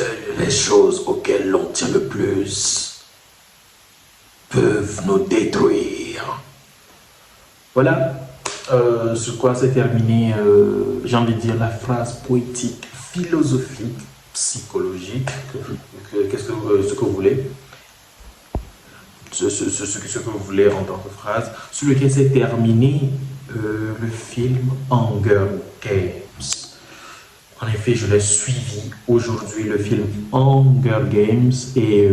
Seules les choses auxquelles l'on tient le plus peuvent nous détruire. Voilà, sur quoi c'est terminé, j'ai envie de dire, la phrase poétique, philosophique, psychologique, qu'est-ce que, ce que vous voulez, ce que vous voulez en tant que phrase, sur lequel s'est terminé le film Hunger Games. En effet, je l'ai suivi aujourd'hui, le film Hunger Games, et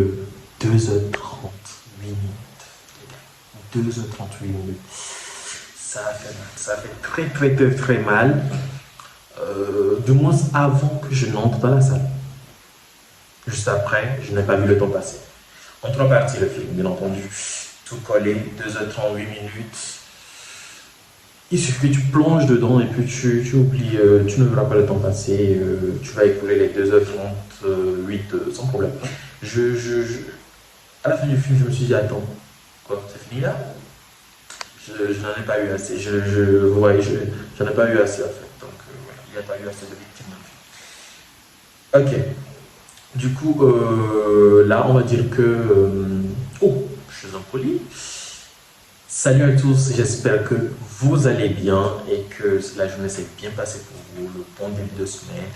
2h30 minutes. 2h38 minutes. Ça a fait très mal. Du moins avant que je n'entre dans la salle. Juste après, je n'ai pas vu le temps passer. En trois parties le film, bien entendu. Tout collé, 2h38 minutes. Il suffit que tu plonges dedans et puis tu oublies, tu ne verras pas le temps passer, tu vas écouler les 2h38 sans problème. À la fin du film, je me suis dit, attends, quoi, c'est fini là? Je n'en ai pas eu assez, j'en ai pas eu assez en fait, donc voilà, il n'y a pas eu assez de victimes dans le film. Ok, du coup, là, on va dire que, oh, je suis impoli. Salut à tous, j'espère que vous allez bien et que la journée s'est bien passée pour vous, le bon début de semaine.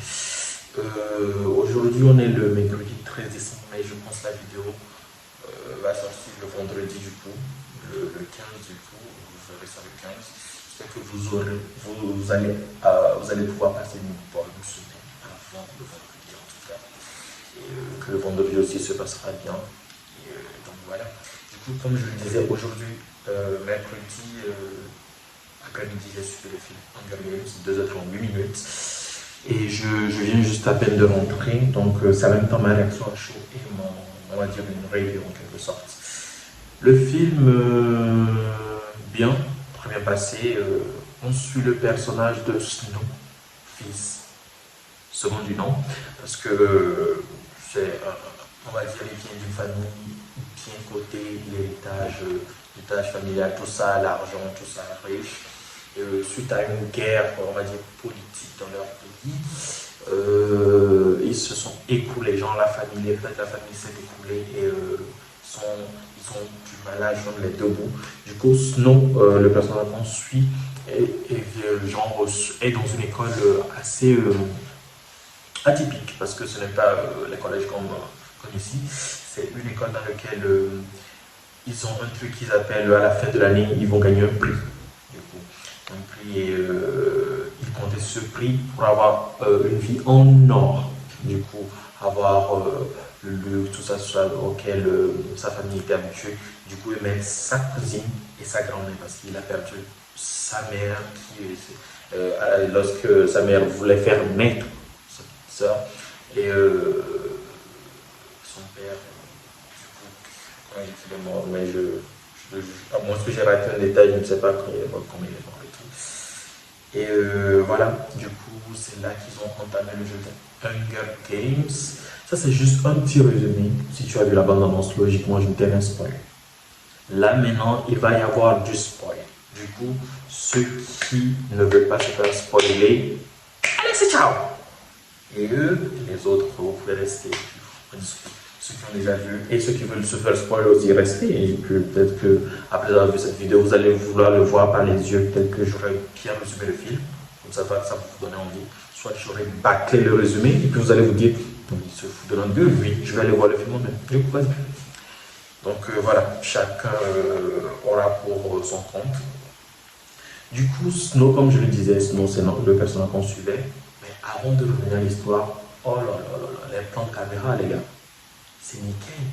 Aujourd'hui, on est le mercredi 13 décembre, mais je pense que la vidéo va sortir le vendredi du coup, le 15 du coup, vous verrez ça le 15. J'espère que vous allez pouvoir passer une bonne semaine avant le vendredi en tout cas. Et que le vendredi aussi se passera bien. Et, donc voilà. Du coup, comme je le disais aujourd'hui, mercredi après-midi, j'ai suivi le film Hunger Games, 2h38 minutes. Et je viens juste à peine de rentrer, donc c'est en même temps ma réaction à chaud et on va dire une review en quelque sorte. Le film, bien, très bien passé. On suit le personnage de Snow, fils, second du nom, parce que c'est, on va dire, il vient d'une famille bien cotée, l'héritage familial, tout ça, l'argent, tout ça riche. Suite à une guerre, on va dire, politique dans leur pays, ils se sont écoulés, genre la famille s'est écoulée et ils ont du mal à joindre les deux bouts. Du coup, Snow, le personnage qu'on suit, est dans une école assez atypique, parce que ce n'est pas les collèges comme ici, c'est une école dans laquelle ils ont un truc qu'ils appellent à la fin de l'année, ils vont gagner un prix. Un prix et il comptait ce prix pour avoir une vie en or, du coup, avoir tout ça auquel sa famille était habituée. Du coup, il met sa cousine et sa grand-mère parce qu'il a perdu sa mère lorsque sa mère voulait faire naître sa petite soeur et son père, du coup, quand il est mort, mais à moins que j'ai raté un détail, je ne sais pas quand il est mort, comment il est mort et tout. Et voilà, du coup, c'est là qu'ils ont entamé le jeu de Hunger Games. Ça, c'est juste un petit résumé. Si tu as vu la bande-annonce, logiquement, je ne t'ai rien spoilé. Là, maintenant, il va y avoir du spoil. Du coup, ceux qui ne veulent pas se faire spoiler, allez, c'est ciao! Et eux, les autres, vous pouvez rester. Ceux qui ont déjà vu et ceux qui veulent se faire spoiler aussi, rester. Et peut-être qu'après avoir vu cette vidéo, vous allez vouloir le voir par les yeux, tel que j'aurais bien résumé le film. Comme ça va vous donner envie. Soit j'aurais bâclé le résumé et puis vous allez vous dire, il se fout de notre gueule, oui, je vais aller voir le film moi-même. Du coup, vas-y. Donc voilà, chacun aura pour son compte. Du coup, Snow, comme je le disais, Snow, c'est le personnage qu'on suivait. Mais avant de revenir à l'histoire, oh là là là là, les plans de caméra, les gars. C'est nickel.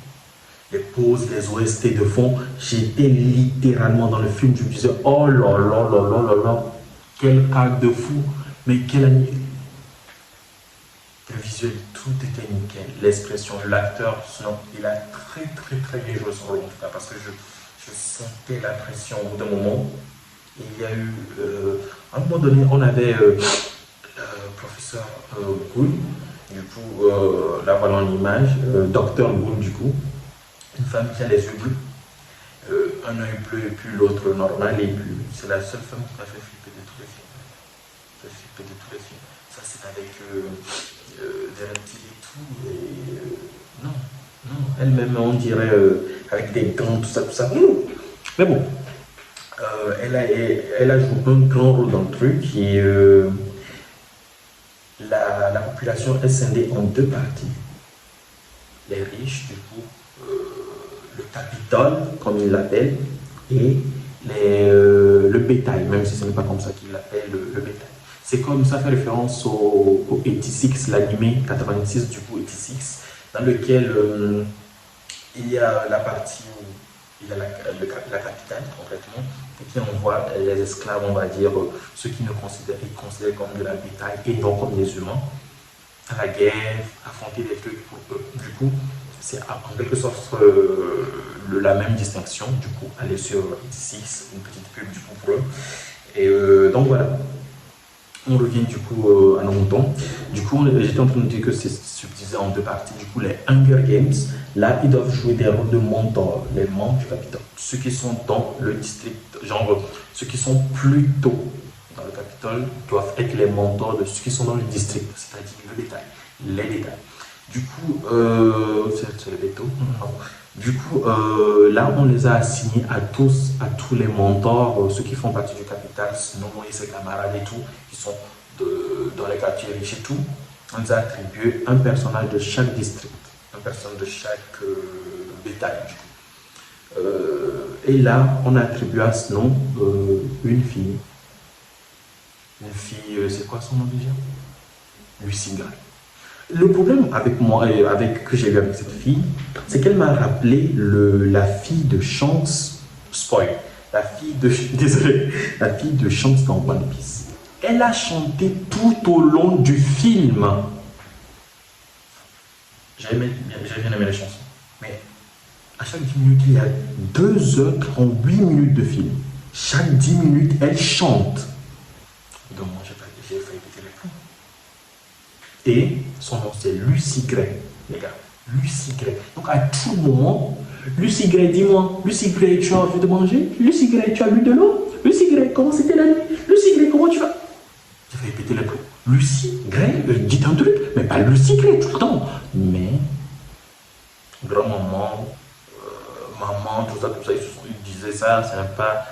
Les pauses, les OST de fond, j'étais littéralement dans le film, je me disais, oh là là là là là là, quel acte de fou, mais quel animé. Le visuel, tout était nickel. L'expression, l'acteur, il a très très très bien joué son rôle en tout cas, parce que je sentais la pression au bout d'un moment. Et il y a eu, à un moment donné, on avait professeur Gould. Du coup, là voilà en image, Docteur Gould du coup, une femme qui a les yeux bleus, un œil bleu et puis l'autre normal et puis c'est la seule femme qui m'a fait flipper de tous les films. de tous les films. Ça, c'est avec des reptiles et tout. Et, non, non. Elle-même, on dirait, avec des gants, tout ça, tout ça. Mais bon, elle a joué un grand rôle dans le truc. Et la population est scindée en deux parties. Les riches, du coup, le Capitole, comme ils l'appellent, et le bétail, même si ce n'est pas comme ça qu'ils l'appellent, le bétail. C'est comme ça fait référence au 86, l'animé 86 du coup 86, dans lequel il y a la partie où il y a la capitale concrètement, et puis on voit les esclaves, on va dire, ceux qui ils considèrent comme de la bétail et non comme des humains, à la guerre, affronter des trucs pour eux. Du coup, c'est en quelque sorte la même distinction, du coup, aller sur 86, une petite pub du coup pour eux. Et donc voilà. On revient du coup à nos moutons. Du coup, j'étais en train de dire que c'est subdivisé en deux parties. Du coup, les Hunger Games, là, ils doivent jouer des rôles de mentors, les membres du Capitole. Ceux qui sont dans le district, genre, ceux qui sont plutôt dans le Capitole doivent être les mentors de ceux qui sont dans le district, c'est-à-dire le détail, les détails. Du coup, c'est le béton. Du coup, là, on les a assignés à tous les mentors, ceux qui font partie du capital, sinon et ses camarades et tout, qui sont dans les quartiers riches et tout. On les a attribué un personnage de chaque district, un personnage de chaque bétail, du coup. Et là, on a attribué à ce nom une fille. Une fille, c'est quoi son nom déjà? Lucy Gray. Le problème avec moi, que j'ai eu avec cette fille, c'est qu'elle m'a rappelé la fille de Shanks, spoil, désolé, la fille de Shanks dans One Piece. Elle a chanté tout au long du film. J'ai bien aimé les chansons, mais à chaque 10 minutes, il y a 2h38 de film. Chaque 10 minutes, elle chante. Donc moi, j'ai failli péter les plombs. Et son nom c'est Lucy Gray, les gars. Lucy Gray. Donc à tout moment, Lucy Gray, dis-moi, Lucy Gray, tu as envie de manger? Lucy Gray, tu as bu de l'eau? Lucy Gray, comment c'était la nuit? Lucy Gray, comment tu vas? J'ai failli péter les plombs. Lucy Gray, dites un truc, mais pas Lucy Gray tout le temps. Mais, grand-maman, maman, tout ça, ils disaient ça, c'est pas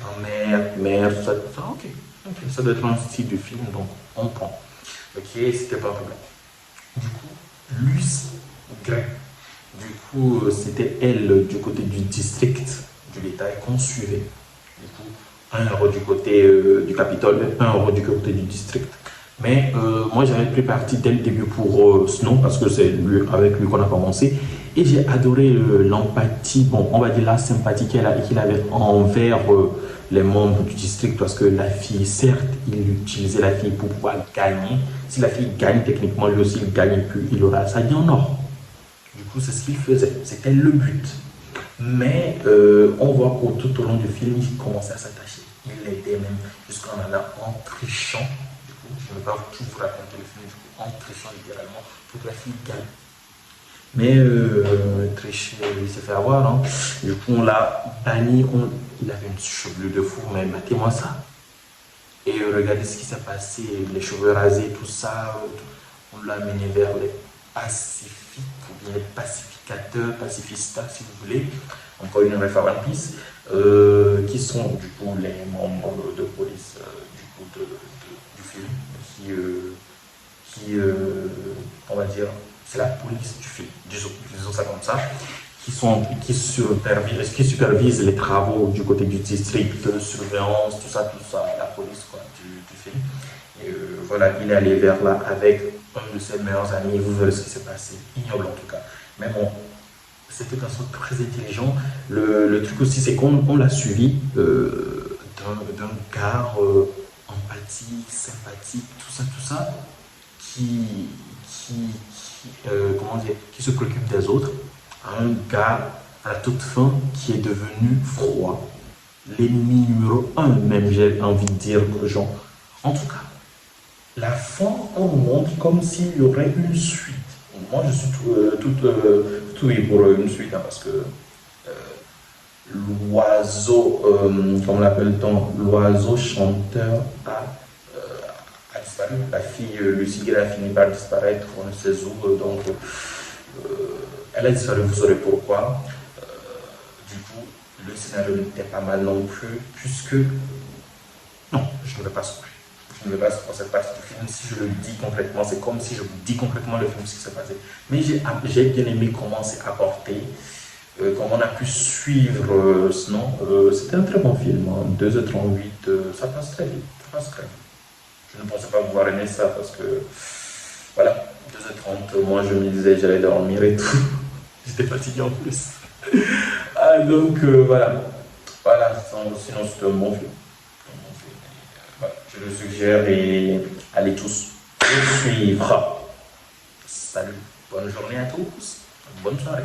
grand-mère, mère, tout ça. Ok, ça doit être un style de film, donc on prend. Ok, c'était pas un problème. Du coup, Lucy Gray. Du coup, c'était elle du côté du district du bétail qu'on suivait. Du coup, 1 euro du côté du Capitole, 1 euro du côté du district. Mais moi, j'avais pris parti dès le début pour Snow, parce que c'est avec lui qu'on a commencé. Et j'ai adoré l'empathie, bon, on va dire la sympathie qu'il avait envers les membres du district, parce que la fille, certes, il utilisait la fille pour pouvoir gagner. Si la fille gagne, techniquement, lui aussi, il gagne, puis il aura sa vie en or. Du coup, c'est ce qu'il faisait, c'était le but. Mais on voit qu'au tout au long du film, il commençait à s'attacher. Il l'aidait même jusqu'en allant en trichant. Du coup, je ne vais pas tout vous raconter le film, du coup, en trichant littéralement pour que la fille gagne. Mais tricher, il s'est fait avoir. Hein. Du coup, on l'a banni. Il avait une chevelure de fou, mais mettez-moi ça. Et regardez ce qui s'est passé, les cheveux rasés, tout ça. On l'a amené vers les pacifiques, ou bien les pacificateurs, pacifistas, si vous voulez. Encore une ref à One Piece, qui sont du coup les membres de police du film, qui on va dire, c'est la police du film, disons ça comme ça, qui supervisent les travaux du côté du district, de surveillance, tout ça, la police quoi, du film. Et voilà, il est allé vers là avec un de ses meilleurs amis, vous verrez ce qui s'est passé, ignoble en tout cas. Mais bon, c'était un son très intelligent. Le truc aussi, c'est qu'on l'a suivi d'un gars empathique, sympathique, tout ça, qui se préoccupe des autres, un gars à la toute fin qui est devenu froid. L'ennemi numéro 1, même j'ai envie de dire aux gens. En tout cas, la fin, on montre comme s'il y aurait une suite. Moi, je suis tout oui pour une suite, hein, parce que l'oiseau, comment l'appelle-t-on, l'oiseau chanteur a disparu. La fille Lucie Gray a fini par disparaître, on ne sait où, donc elle a disparu, vous saurez pourquoi. Du coup, le scénario n'était pas mal non plus, puisque... Non, je ne vais pas spoiler. Je ne vais pas spoiler cette partie du film. Si je le dis complètement, c'est comme si je vous dis complètement le film, ce qui s'est passé. Mais j'ai bien aimé comment c'est apporté, comment on a pu suivre, sinon, c'était un très bon film, hein, 2h38, ça passe très vite, ça passe très vite. Je ne pensais pas pouvoir aimer ça parce que, voilà, 2h30, moi je me disais j'allais dormir et tout. J'étais fatigué en plus. Ah, donc, voilà. Voilà, sinon c'est un bon film. Voilà, je le suggère et allez tous le suivre. Salut, bonne journée à tous, bonne soirée.